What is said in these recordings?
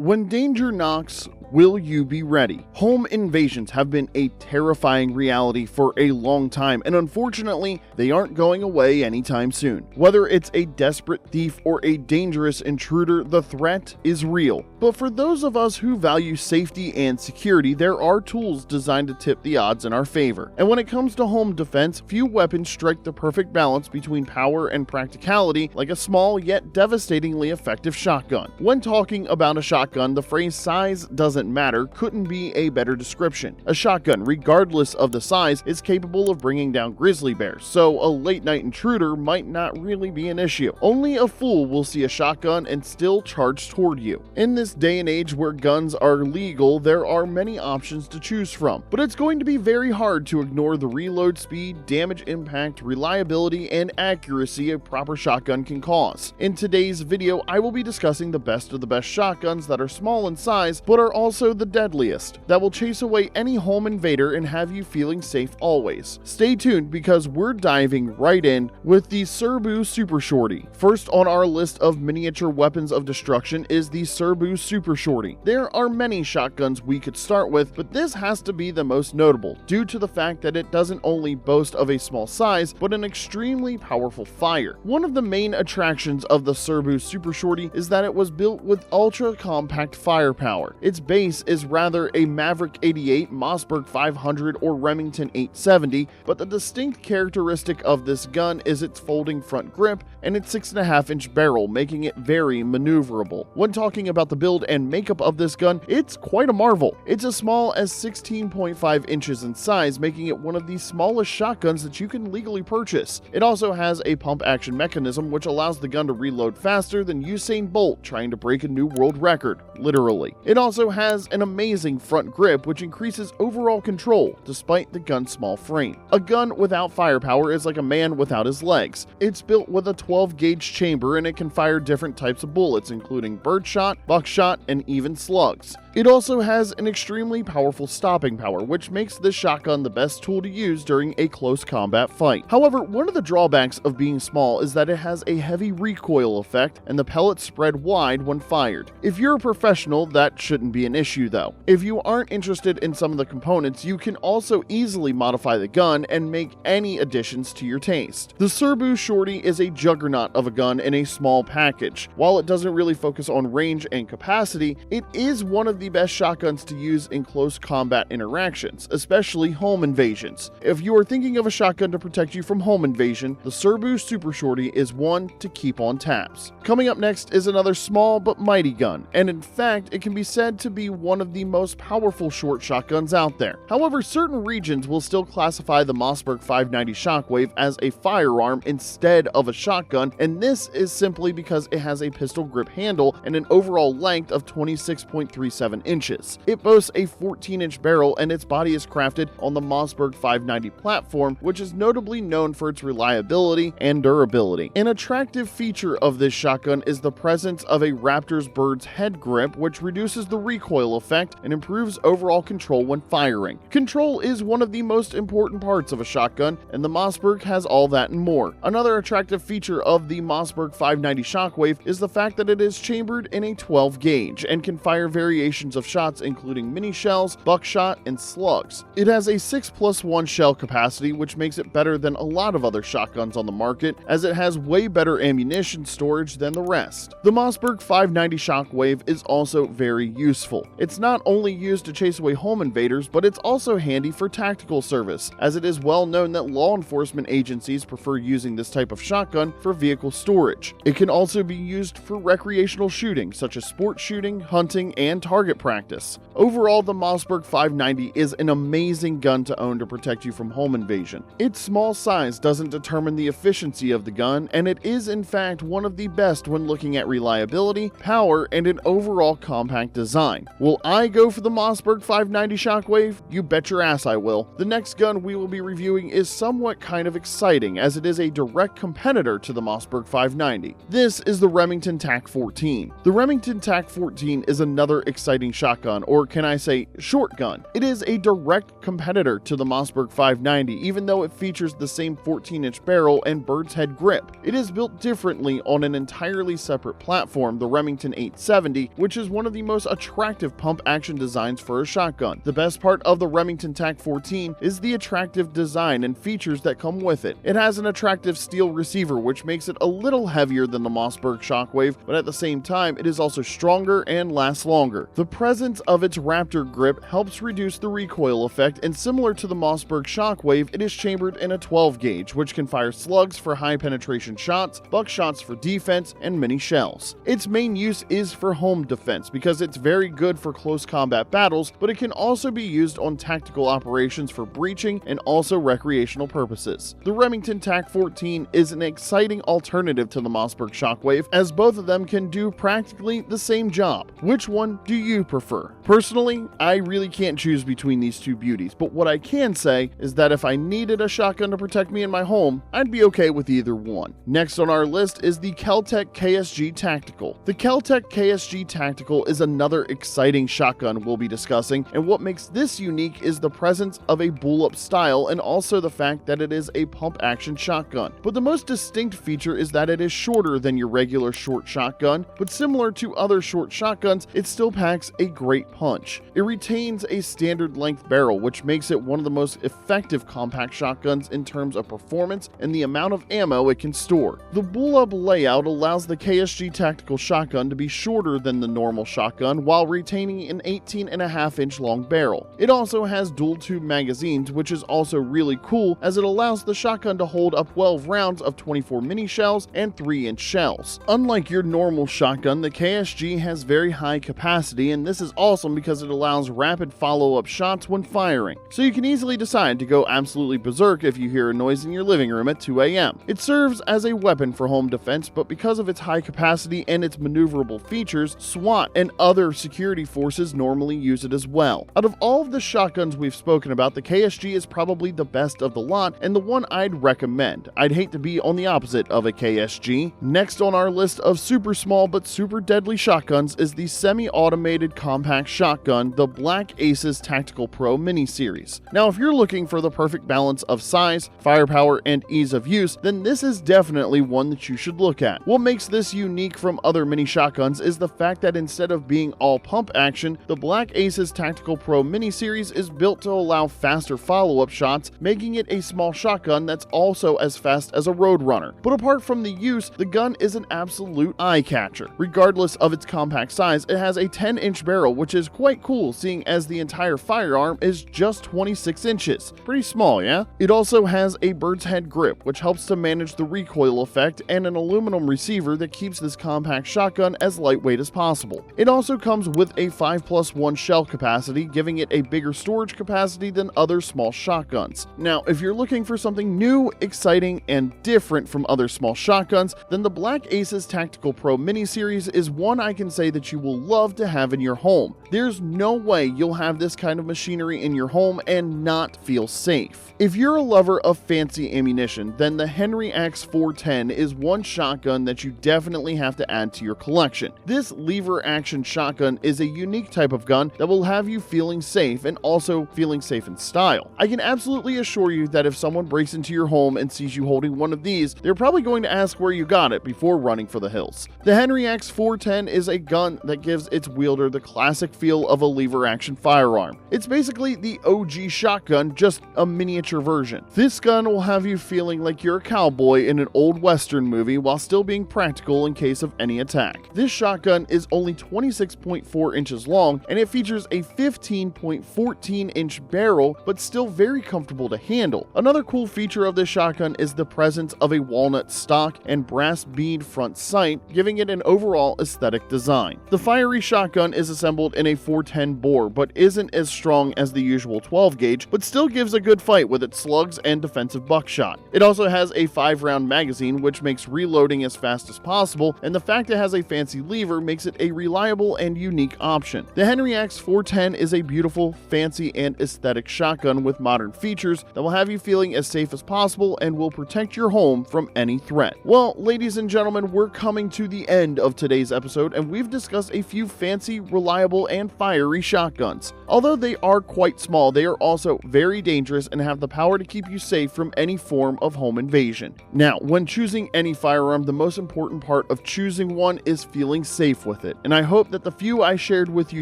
When danger knocks, will you be ready? Home invasions have been a terrifying reality for a long time, and unfortunately, they aren't going away anytime soon. Whether it's a desperate thief or a dangerous intruder, the threat is real. But for those of us who value safety and security, there are tools designed to tip the odds in our favor. And when it comes to home defense, few weapons strike the perfect balance between power and practicality like a small yet devastatingly effective shotgun. When talking about a shotgun, the phrase size doesn't matter couldn't be a better description. A shotgun, regardless of the size, is capable of bringing down grizzly bears, so a late-night intruder might not really be an issue. Only a fool will see a shotgun and still charge toward you. In this day and age where guns are legal, there are many options to choose from, but it's going to be very hard to ignore the reload speed, damage impact, reliability, and accuracy a proper shotgun can cause. In today's video, I will be discussing the best of the best shotguns that are small in size, but are also the deadliest, that will chase away any home invader and have you feeling safe always. Stay tuned because we're diving right in with the Serbu Super Shorty. First on our list of miniature weapons of destruction is the Serbu Super Shorty. There are many shotguns we could start with, but this has to be the most notable due to the fact that it doesn't only boast of a small size, but an extremely powerful fire. One of the main attractions of the Serbu Super Shorty is that it was built with ultra compact firepower. Its base is rather a Maverick 88, Mossberg 500, or Remington 870, but the distinct characteristic of this gun is its folding front grip and its 6.5-inch barrel, making it very maneuverable. When talking about the build and makeup of this gun, it's quite a marvel. It's as small as 16.5 inches in size, making it one of the smallest shotguns that you can legally purchase. It also has a pump action mechanism which allows the gun to reload faster than Usain Bolt trying to break a new world record, literally. It also has an amazing front grip which increases overall control despite the gun's small frame. A gun without firepower is like a man without his legs. It's built with a 12-gauge chamber and it can fire different types of bullets including birdshot, buckshot, and even slugs. It also has an extremely powerful stopping power, which makes this shotgun the best tool to use during a close combat fight. However, one of the drawbacks of being small is that it has a heavy recoil effect and the pellets spread wide when fired. If you're a professional, that shouldn't be an issue though. If you aren't interested in some of the components, you can also easily modify the gun and make any additions to your taste. The Serbu Shorty is a juggernaut of a gun in a small package. While it doesn't really focus on range and capacity, it is one of the best shotguns to use in close combat interactions, especially home invasions. If you are thinking of a shotgun to protect you from home invasion, the Serbu Super Shorty is one to keep on taps. Coming up next is another small but mighty gun, and in fact, it can be said to be one of the most powerful short shotguns out there. However, certain regions will still classify the Mossberg 590 Shockwave as a firearm instead of a shotgun, and this is simply because it has a pistol grip handle and an overall length of 26.37 inches. It boasts a 14-inch barrel and its body is crafted on the Mossberg 590 platform, which is notably known for its reliability and durability. An attractive feature of this shotgun is the presence of a Raptor's bird's head grip, which reduces the recoil effect and improves overall control when firing. Control is one of the most important parts of a shotgun, and the Mossberg has all that and more. Another attractive feature of the Mossberg 590 Shockwave is the fact that it is chambered in a 12-gauge and can fire variations of shots including mini shells, buckshot, and slugs. It has a 6+1 shell capacity, which makes it better than a lot of other shotguns on the market, as it has way better ammunition storage than the rest. The Mossberg 590 Shockwave is also very useful. It's not only used to chase away home invaders, but it's also handy for tactical service, as it is well known that law enforcement agencies prefer using this type of shotgun for vehicle storage. It can also be used for recreational shooting, such as sport shooting, hunting, and target practice. Overall, the Mossberg 590 is an amazing gun to own to protect you from home invasion. Its small size doesn't determine the efficiency of the gun, and it is in fact one of the best when looking at reliability, power, and an overall compact design. everything. Will I go for the Mossberg 590 Shockwave? You bet your ass I will. The next gun we will be reviewing is somewhat kind of exciting, as it is a direct competitor to the Mossberg 590. This is the Remington TAC-14. The Remington TAC-14 is another exciting shotgun, or can I say short gun. It is a direct competitor to the Mossberg 590, even though it features the same 14-inch barrel and bird's head grip. It is built differently on an entirely separate platform, the Remington 870, which is one of the most attractive pump action designs for a shotgun. The best part of the Remington TAC-14 is the attractive design and features that come with it. It has an attractive steel receiver, which makes it a little heavier than the Mossberg Shockwave, but at the same time, it is also stronger and lasts longer. The presence of its Raptor grip helps reduce the recoil effect, and similar to the Mossberg Shockwave, it is chambered in a 12 gauge, which can fire slugs for high penetration shots, buckshots for defense, and mini shells. Its main use is for home defense because it's very good for close combat battles, but it can also be used on tactical operations for breaching and also recreational purposes. The Remington TAC-14 is an exciting alternative to the Mossberg Shockwave, as both of them can do practically the same job. Which one do you prefer? Personally, I really can't choose between these two beauties, but what I can say is that if I needed a shotgun to protect me in my home, I'd be okay with either one. Next on our list is the Kel-Tec KSG Tactical. The Kel-Tec KSG Tactical is another exciting shotgun we'll be discussing, and what makes this unique is the presence of a bull-up style and also the fact that it is a pump-action shotgun. But the most distinct feature is that it is shorter than your regular short shotgun, but similar to other short shotguns, it still packs a great punch. It retains a standard length barrel, which makes it one of the most effective compact shotguns in terms of performance and the amount of ammo it can store. The bull-up layout allows the KSG Tactical shotgun to be shorter than the normal shotgun while retaining an 18.5-inch long barrel. It also has dual tube magazines, which is also really cool as it allows the shotgun to hold up 12 rounds of 24 mini shells and 3-inch shells. Unlike your normal shotgun, the KSG has very high capacity, and this is awesome because it allows rapid follow-up shots when firing, so you can easily decide to go absolutely berserk if you hear a noise in your living room at 2 a.m. It serves as a weapon for home defense, but because of its high capacity and its maneuverable features, SWAT and other security forces normally use it as well. Out of all of the shotguns we've spoken about, the KSG is probably the best of the lot and the one I'd recommend. I'd hate to be on the opposite of a KSG. Next on our list of super small but super deadly shotguns is the semi-automated compact shotgun, the Black Aces Tactical Pro Mini Series. Now, if you're looking for the perfect balance of size, firepower, and ease of use, then this is definitely one that you should look at. What makes this unique from other mini shotguns is the fact that instead of being all pump action, the Black Aces Tactical Pro Mini Series is built to allow faster follow-up shots, making it a small shotgun that's also as fast as a Roadrunner. But apart from the use, the gun is an absolute eye-catcher. Regardless of its compact size, it has a 10-inch barrel, which is quite cool seeing as the entire firearm is just 26 inches. Pretty small, yeah? It also has a bird's head grip, which helps to manage the recoil effect, and an aluminum receiver that keeps this compact shotgun as lightweight as possible. It also comes with a 5+1 shell capacity, giving it a bigger storage capacity than other small shotguns. Now, if you're looking for something new, exciting, and different from other small shotguns, then the Black Aces Tactical Pro Mini Series is one I can say that you will love to have in your home. There's no way you'll have this kind of machinery in your home and not feel safe. If you're a lover of fancy ammunition, then the Henry X410 is one shotgun that you definitely have to add to your collection. This lever action shotgun is a unique type of gun that will have you feeling safe and also feeling safe in style. I can absolutely assure you that if someone breaks into your home and sees you holding one of these, they're probably going to ask where you got it before running for the hills. The Henry X410 is a gun that gives its wielder the classic feel of a lever action firearm. It's basically the OG shotgun, just a miniature version. This gun will have you feeling like you're a cowboy in an old western movie while still being practical in case of any attack. This shotgun is only 26.4 inches long, and it features a 15.14-inch barrel, but still very comfortable to handle. Another cool feature of this shotgun is the presence of a walnut stock and brass bead front sight, giving it an overall aesthetic design. The fiery shotgun is assembled in a 410 bore, but isn't as strong as the usual 12 gauge, but still gives a good fight with its slugs and defensive buckshot. It also has a 5-round magazine, which makes reloading as fast as possible, and the fact it has a fancy lever makes it a reliable and unique unique option. The Henry X 410 is a beautiful, fancy, and aesthetic shotgun with modern features that will have you feeling as safe as possible and will protect your home from any threat. Well, ladies and gentlemen, we're coming to the end of today's episode, and we've discussed a few fancy, reliable, and fiery shotguns. Although they are quite small, they are also very dangerous and have the power to keep you safe from any form of home invasion. Now, when choosing any firearm, the most important part of choosing one is feeling safe with it, and I hope that the few I shared with you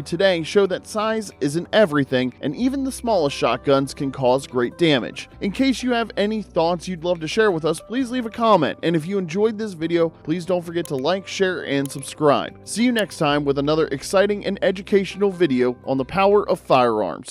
today show that size isn't everything, and even the smallest shotguns can cause great damage. In case you have any thoughts you'd love to share with us, please leave a comment, and if you enjoyed this video, please don't forget to like, share, and subscribe. See you next time with another exciting and educational video on the power of firearms.